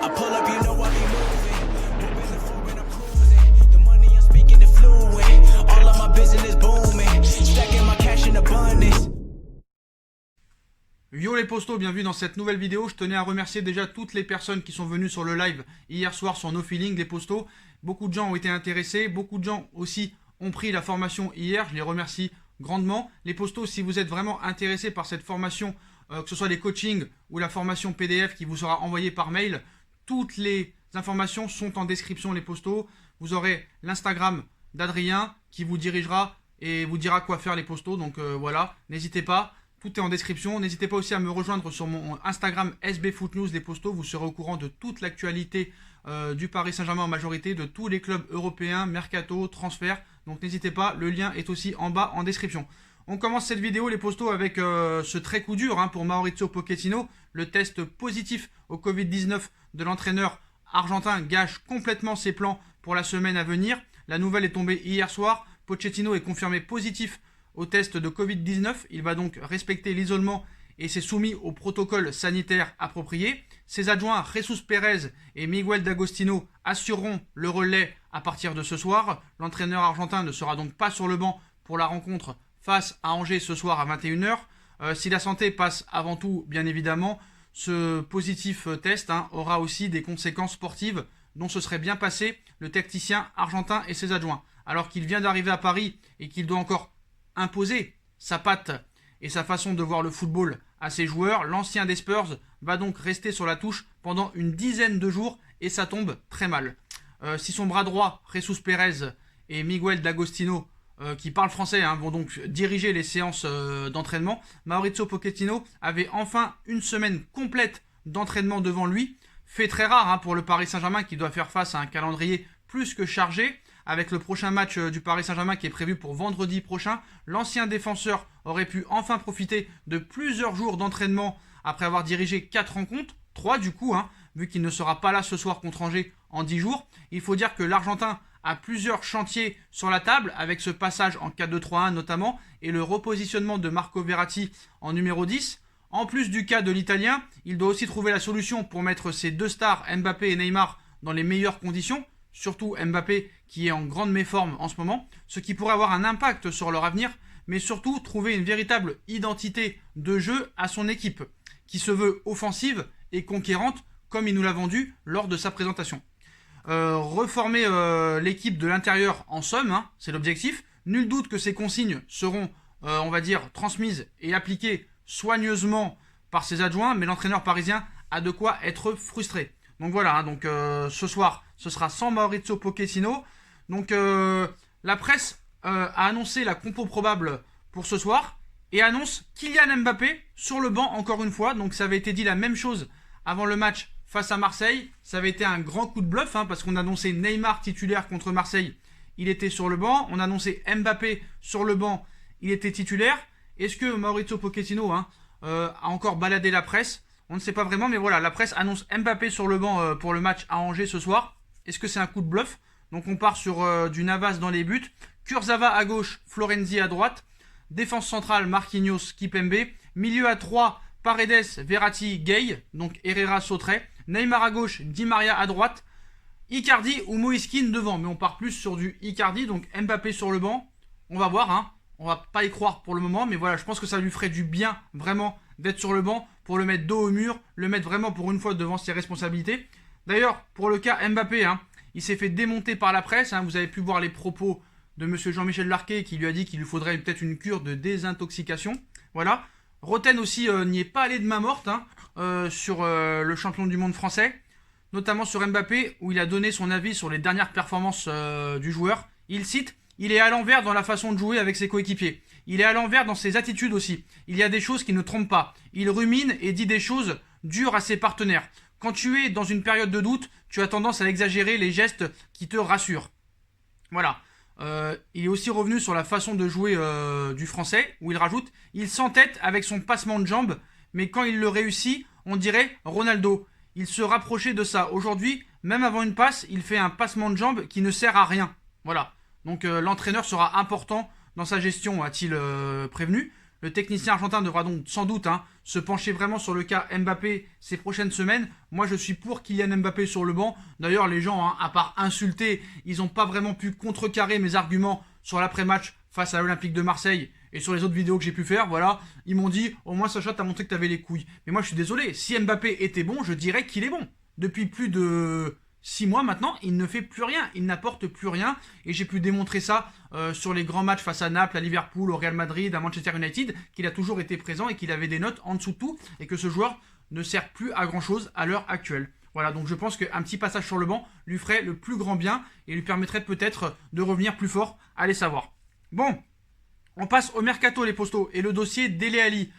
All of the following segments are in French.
I pull up, you know I be moving. Moving the floor and I'm cruising. The money I'm speaking is fluent. All of my business booming. Stacking my cash in abundance. Yo les postos, bienvenue dans cette nouvelle vidéo. Je tenais à remercier déjà toutes les personnes qui sont venues sur le live hier soir sur No Feeling, les postos. Beaucoup de gens ont été intéressés, beaucoup de gens aussi ont pris la formation hier, je les remercie grandement. Les postos, si vous êtes vraiment intéressés par cette formation, que ce soit les coachings ou la formation PDF qui vous sera envoyée par mail, toutes les informations sont en description les postos. Vous aurez l'Instagram d'Adrien qui vous dirigera et vous dira quoi faire les postos, donc voilà, n'hésitez pas. Tout est en description. N'hésitez pas aussi à me rejoindre sur mon Instagram SB Foot News, les postos. Vous serez au courant de toute l'actualité du Paris Saint-Germain en majorité, de tous les clubs européens, mercato, transfert. Donc n'hésitez pas, le lien est aussi en bas en description. On commence cette vidéo, les postos, avec ce très coup dur pour Mauricio Pochettino. Le test positif au Covid-19 de l'entraîneur argentin gâche complètement ses plans pour la semaine à venir. La nouvelle est tombée hier soir. Pochettino est confirmé positif au test de Covid-19, il va donc respecter l'isolement et s'est soumis au protocole sanitaire approprié. Ses adjoints Jesus Pérez et Miguel D'Agostino assureront le relais à partir de ce soir. L'entraîneur argentin ne sera donc pas sur le banc pour la rencontre face à Angers ce soir à 21 h. Si la santé passe avant tout, bien évidemment, ce positif test aura aussi des conséquences sportives dont se serait bien passé le tacticien argentin et ses adjoints. Alors qu'il vient d'arriver à Paris et qu'il doit encore imposer sa patte et sa façon de voir le football à ses joueurs, l'ancien des Spurs va donc rester sur la touche pendant une dizaine de jours et ça tombe très mal. Si son bras droit, Jesus Pérez et Miguel D'Agostino, qui parlent français, vont donc diriger les séances d'entraînement, Mauricio Pochettino avait enfin une semaine complète d'entraînement devant lui, fait très rare pour le Paris Saint-Germain qui doit faire face à un calendrier plus que chargé. Avec le prochain match du Paris Saint-Germain qui est prévu pour vendredi prochain, l'ancien défenseur aurait pu enfin profiter de plusieurs jours d'entraînement après avoir dirigé 4 rencontres, 3 du coup, vu qu'il ne sera pas là ce soir contre Angers en 10 jours. Il faut dire que l'Argentin a plusieurs chantiers sur la table, avec ce passage en 4-2-3-1 notamment, et le repositionnement de Marco Verratti en numéro 10. En plus du cas de l'Italien, il doit aussi trouver la solution pour mettre ses deux stars, Mbappé et Neymar, dans les meilleures conditions. Surtout Mbappé qui est en grande méforme en ce moment, ce qui pourrait avoir un impact sur leur avenir, mais surtout trouver une véritable identité de jeu à son équipe, qui se veut offensive et conquérante, comme il nous l'a vendu lors de sa présentation. Reformer l'équipe de l'intérieur en somme, c'est l'objectif. Nul doute que ces consignes seront, on va dire, transmises et appliquées soigneusement par ses adjoints, mais l'entraîneur parisien a de quoi être frustré. Donc voilà, ce soir, ce sera sans Mauricio Pochettino. Donc la presse a annoncé la compo probable pour ce soir et annonce Kylian Mbappé sur le banc encore une fois. Donc ça avait été dit la même chose avant le match face à Marseille. Ça avait été un grand coup de bluff parce qu'on annonçait Neymar titulaire contre Marseille. Il était sur le banc. On annonçait Mbappé sur le banc. Il était titulaire. Est-ce que Mauricio Pochettino a encore baladé la presse ? On ne sait pas vraiment, mais voilà, la presse annonce Mbappé sur le banc pour le match à Angers ce soir. Est-ce que c'est un coup de bluff ? Donc on part sur du Navas dans les buts, Kurzawa à gauche, Florenzi à droite, défense centrale Marquinhos, Kipembe, milieu à 3, Paredes, Verratti, Gay, donc Herrera sauterait, Neymar à gauche, Di Maria à droite, Icardi ou Moïskine devant, mais on part plus sur du Icardi, donc Mbappé sur le banc. On va voir, on va pas y croire pour le moment, mais voilà, je pense que ça lui ferait du bien vraiment d'être sur le banc pour le mettre dos au mur, le mettre vraiment pour une fois devant ses responsabilités. D'ailleurs, pour le cas Mbappé, il s'est fait démonter par la presse. Vous avez pu voir les propos de monsieur Jean-Michel Larquet qui lui a dit qu'il lui faudrait peut-être une cure de désintoxication. Voilà. Roten aussi n'y est pas allé de main morte sur le champion du monde français, notamment sur Mbappé, où il a donné son avis sur les dernières performances du joueur. Il cite « Il est à l'envers dans la façon de jouer avec ses coéquipiers. Il est à l'envers dans ses attitudes aussi. Il y a des choses qui ne trompent pas. Il rumine et dit des choses dures à ses partenaires. Quand tu es dans une période de doute, tu as tendance à exagérer les gestes qui te rassurent. » Voilà. Il est aussi revenu sur la façon de jouer du français, où il rajoute « Il s'entête avec son passement de jambes, mais quand il le réussit, on dirait Ronaldo. Il se rapprochait de ça. Aujourd'hui, même avant une passe, il fait un passement de jambes qui ne sert à rien. » Voilà. Donc l'entraîneur sera important dans sa gestion, a-t-il prévenu. Le technicien argentin devra donc sans doute se pencher vraiment sur le cas Mbappé ces prochaines semaines. Moi, je suis pour Kylian Mbappé sur le banc. D'ailleurs, les gens, à part insulter, ils n'ont pas vraiment pu contrecarrer mes arguments sur l'après-match face à l'Olympique de Marseille et sur les autres vidéos que j'ai pu faire. Voilà, ils m'ont dit, au moins Sacha, t'as montré que t'avais les couilles. Mais moi, je suis désolé, si Mbappé était bon, je dirais qu'il est bon. Depuis plus de 6 mois maintenant, il ne fait plus rien, il n'apporte plus rien, et j'ai pu démontrer ça sur les grands matchs face à Naples, à Liverpool, au Real Madrid, à Manchester United, qu'il a toujours été présent et qu'il avait des notes en dessous de tout, et que ce joueur ne sert plus à grand chose à l'heure actuelle. Voilà, donc je pense qu'un petit passage sur le banc lui ferait le plus grand bien, et lui permettrait peut-être de revenir plus fort, allez savoir. Bon, on passe au mercato les postos, et le dossier Dele Alli.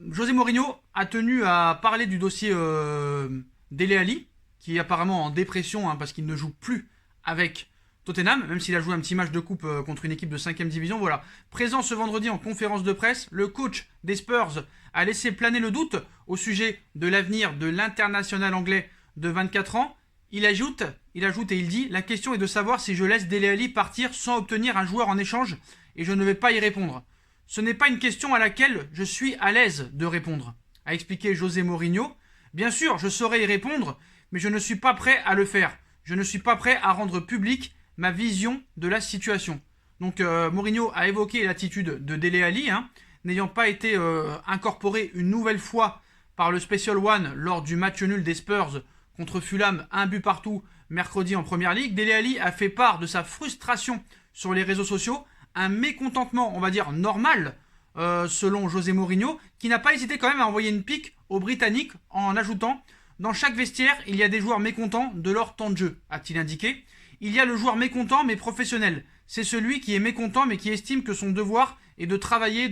José Mourinho a tenu à parler du dossier Dele Alli, qui est apparemment en dépression parce qu'il ne joue plus avec Tottenham, même s'il a joué un petit match de coupe contre une équipe de 5ème division. Voilà. Présent ce vendredi en conférence de presse, le coach des Spurs a laissé planer le doute au sujet de l'avenir de l'international anglais de 24 ans. Il ajoute et il dit « La question est de savoir si je laisse Dele Alli partir sans obtenir un joueur en échange et je ne vais pas y répondre. Ce n'est pas une question à laquelle je suis à l'aise de répondre », a expliqué José Mourinho. « Bien sûr, je saurais y répondre, mais je ne suis pas prêt à le faire. Je ne suis pas prêt à rendre publique ma vision de la situation. » Donc Mourinho a évoqué l'attitude de Dele Alli, n'ayant pas été incorporé une nouvelle fois par le Special One lors du match nul des Spurs contre Fulham, 1 but partout mercredi en Première Ligue. Dele Alli a fait part de sa frustration sur les réseaux sociaux, un mécontentement, on va dire, normal, selon José Mourinho, qui n'a pas hésité quand même à envoyer une pique aux Britanniques en ajoutant « Dans chaque vestiaire, il y a des joueurs mécontents de leur temps de jeu », a-t-il indiqué. « Il y a le joueur mécontent mais professionnel. C'est celui qui est mécontent mais qui estime que son devoir est de travailler.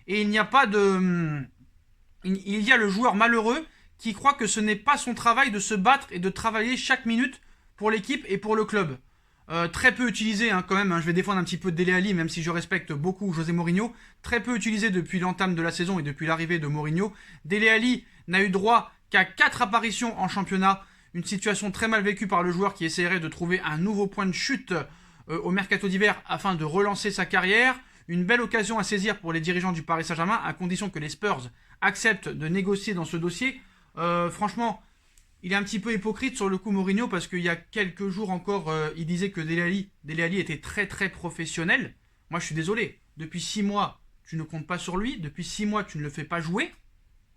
Et il n'y a pas de... Il y a le joueur malheureux qui croit que ce n'est pas son travail de se battre et de travailler chaque minute pour l'équipe et pour le club. » Très peu utilisé quand même, je vais défendre un petit peu Dele Alli, même si je respecte beaucoup José Mourinho, très peu utilisé depuis l'entame de la saison et depuis l'arrivée de Mourinho. Dele Alli n'a eu droit qu'à 4 apparitions en championnat, une situation très mal vécue par le joueur qui essaierait de trouver un nouveau point de chute au mercato d'hiver afin de relancer sa carrière. Une belle occasion à saisir pour les dirigeants du Paris Saint-Germain, à condition que les Spurs acceptent de négocier dans ce dossier. Franchement, il est un petit peu hypocrite sur le coup Mourinho, parce qu'il y a quelques jours encore, il disait que Dele Alli était très très professionnel. Moi je suis désolé, depuis 6 mois tu ne comptes pas sur lui, depuis 6 mois tu ne le fais pas jouer,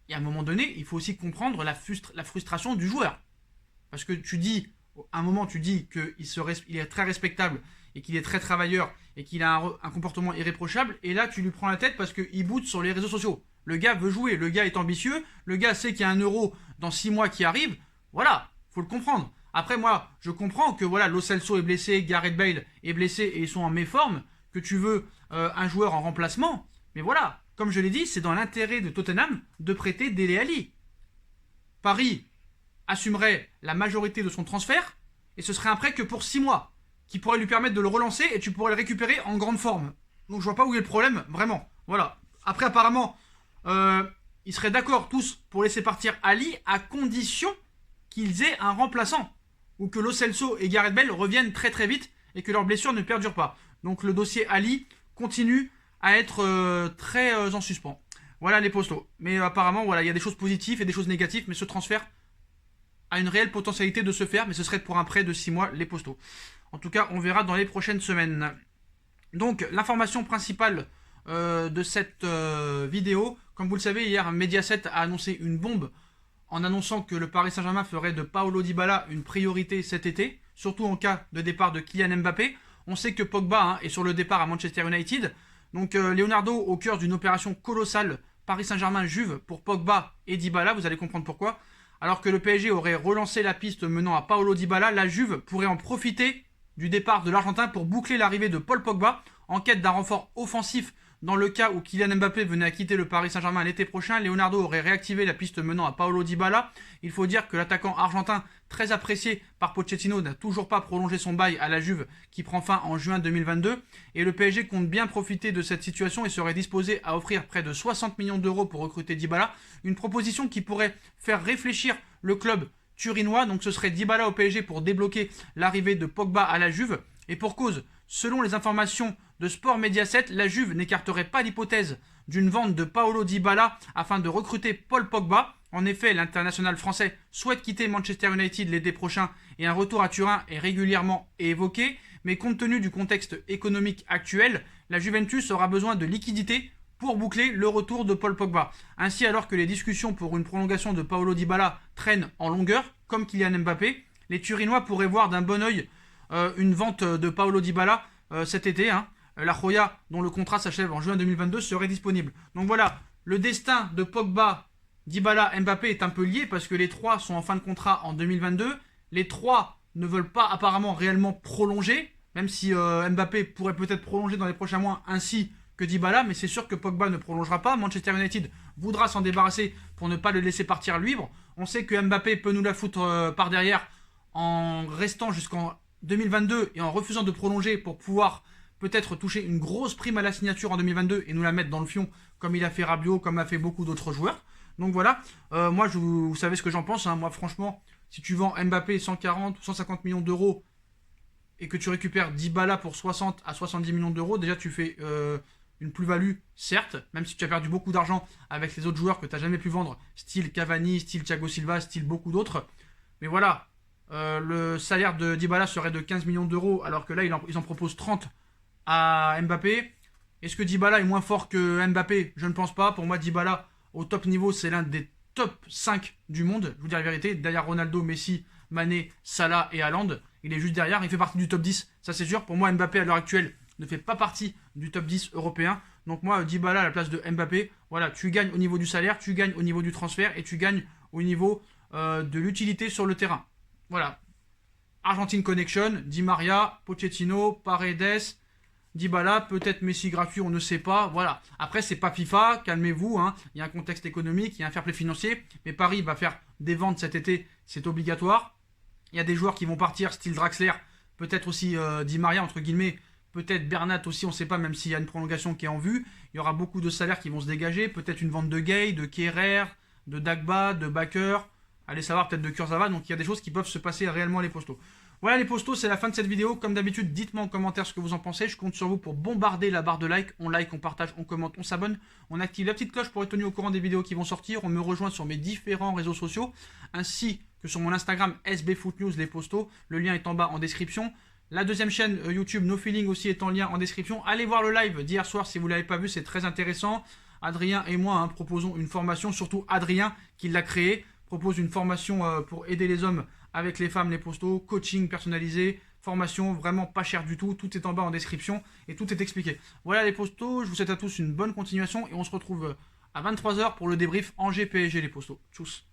et à un moment donné il faut aussi comprendre la frustration du joueur. Parce que à un moment tu dis qu'il est très respectable, et qu'il est très travailleur, et qu'il a un comportement irréprochable, et là tu lui prends la tête parce qu'il boude sur les réseaux sociaux. Le gars veut jouer, le gars est ambitieux, le gars sait qu'il y a un Euro dans 6 mois qui arrive. Voilà, faut le comprendre. Après, moi, je comprends que voilà, Lo Celso est blessé, Gareth Bale est blessé et ils sont en méforme, que tu veux un joueur en remplacement. Mais voilà, comme je l'ai dit, c'est dans l'intérêt de Tottenham de prêter Dele Alli. Paris assumerait la majorité de son transfert et ce serait un prêt que pour 6 mois, qui pourrait lui permettre de le relancer et tu pourrais le récupérer en grande forme. Donc je vois pas où est le problème, vraiment. Voilà. Après, apparemment, ils seraient d'accord tous pour laisser partir Ali à condition qu'ils aient un remplaçant, ou que Lo Celso et Gareth Bale reviennent très très vite et que leur blessure ne perdure pas. Donc le dossier Ali continue à être très en suspens. Voilà les postos. Mais apparemment, voilà, il y a des choses positives et des choses négatives, mais ce transfert a une réelle potentialité de se faire, mais ce serait pour un prêt de 6 mois, les postos. En tout cas, on verra dans les prochaines semaines. Donc, l'information principale de cette vidéo, comme vous le savez, hier, Mediaset a annoncé une bombe en annonçant que le Paris Saint-Germain ferait de Paulo Dybala une priorité cet été, surtout en cas de départ de Kylian Mbappé. On sait que Pogba est sur le départ à Manchester United. Donc Leonardo, au cœur d'une opération colossale, Paris Saint-Germain-Juve pour Pogba et Dybala, vous allez comprendre pourquoi. Alors que le PSG aurait relancé la piste menant à Paulo Dybala, la Juve pourrait en profiter du départ de l'Argentin pour boucler l'arrivée de Paul Pogba en quête d'un renfort offensif. Dans le cas où Kylian Mbappé venait à quitter le Paris Saint-Germain l'été prochain, Leonardo aurait réactivé la piste menant à Paulo Dybala. Il faut dire que l'attaquant argentin, très apprécié par Pochettino, n'a toujours pas prolongé son bail à la Juve qui prend fin en juin 2022. Et le PSG compte bien profiter de cette situation et serait disposé à offrir près de 60 millions d'euros pour recruter Dybala. Une proposition qui pourrait faire réfléchir le club turinois. Donc ce serait Dybala au PSG pour débloquer l'arrivée de Pogba à la Juve. Et pour cause, selon les informations de Sport Mediaset, la Juve n'écarterait pas l'hypothèse d'une vente de Paulo Dybala afin de recruter Paul Pogba. En effet, l'international français souhaite quitter Manchester United l'été prochain et un retour à Turin est régulièrement évoqué. Mais compte tenu du contexte économique actuel, la Juventus aura besoin de liquidités pour boucler le retour de Paul Pogba. Ainsi, alors que les discussions pour une prolongation de Paulo Dybala traînent en longueur, comme Kylian Mbappé, les Turinois pourraient voir d'un bon oeil une vente de Paulo Dybala cet été. La Joya, dont le contrat s'achève en juin 2022, serait disponible. Donc voilà, le destin de Pogba, Dybala, Mbappé est un peu lié parce que les trois sont en fin de contrat en 2022. Les trois ne veulent pas apparemment réellement prolonger, même si Mbappé pourrait peut-être prolonger dans les prochains mois ainsi que Dybala, mais c'est sûr que Pogba ne prolongera pas. Manchester United voudra s'en débarrasser pour ne pas le laisser partir libre. On sait que Mbappé peut nous la foutre par derrière en restant jusqu'en 2022 et en refusant de prolonger pour pouvoir peut-être toucher une grosse prime à la signature en 2022 et nous la mettre dans le fion comme il a fait Rabiot, comme a fait beaucoup d'autres joueurs. Donc voilà, moi vous savez ce que j'en pense. Moi franchement, si tu vends Mbappé 140 ou 150 millions d'euros et que tu récupères Dybala pour 60 à 70 millions d'euros, déjà tu fais une plus-value, certes, même si tu as perdu beaucoup d'argent avec les autres joueurs que tu n'as jamais pu vendre, style Cavani, style Thiago Silva, style beaucoup d'autres. Mais voilà, le salaire de Dybala serait de 15 millions d'euros, alors que là, ils en proposent 30 à Mbappé. Est-ce que Dybala est moins fort que Mbappé? Je ne pense pas. Pour moi, Dybala, au top niveau, c'est l'un des top 5 du monde. Je vous dis la vérité, derrière Ronaldo, Messi, Mané, Salah et Haaland, il est juste derrière. Il fait partie du top 10, ça c'est sûr. Pour moi, Mbappé, à l'heure actuelle, ne fait pas partie du top 10 européen. Donc moi, Dybala à la place de Mbappé, voilà, tu gagnes au niveau du salaire, tu gagnes au niveau du transfert et tu gagnes au niveau de l'utilité sur le terrain. Voilà. Argentine Connection, Di Maria, Pochettino, Paredes, Dybala, peut-être Messi gratuit, on ne sait pas. Voilà. Après, c'est pas FIFA, calmez-vous. Il y a un contexte économique, il y a un fair play financier. Mais Paris va faire des ventes cet été, c'est obligatoire. Il y a des joueurs qui vont partir, style Draxler, peut-être aussi Di Maria, entre guillemets. Peut-être Bernat aussi, on ne sait pas, même s'il y a une prolongation qui est en vue. Il y aura beaucoup de salaires qui vont se dégager. Peut-être une vente de Gay, de Kehrer, de Dagba, de Bakker. Allez savoir, peut-être de Kurzawa. Donc il y a des choses qui peuvent se passer réellement les postos. Voilà les postos, c'est la fin de cette vidéo. Comme d'habitude, dites-moi en commentaire ce que vous en pensez. Je compte sur vous pour bombarder la barre de like. On like, on partage, on commente, on s'abonne. On active la petite cloche pour être tenu au courant des vidéos qui vont sortir. On me rejoint sur mes différents réseaux sociaux, ainsi que sur mon Instagram SBFootNews les postos. Le lien est en bas en description. La deuxième chaîne YouTube No Feeling aussi est en lien en description. Allez voir le live d'hier soir si vous ne l'avez pas vu, c'est très intéressant. Adrien et moi proposons une formation, surtout Adrien qui l'a créé, propose une formation pour aider les hommes avec les femmes, les postos, coaching personnalisé, formation vraiment pas chère du tout. Tout est en bas en description et tout est expliqué. Voilà les postos, je vous souhaite à tous une bonne continuation et on se retrouve à 23 h pour le débrief Angers PSG les postos. Tchuss.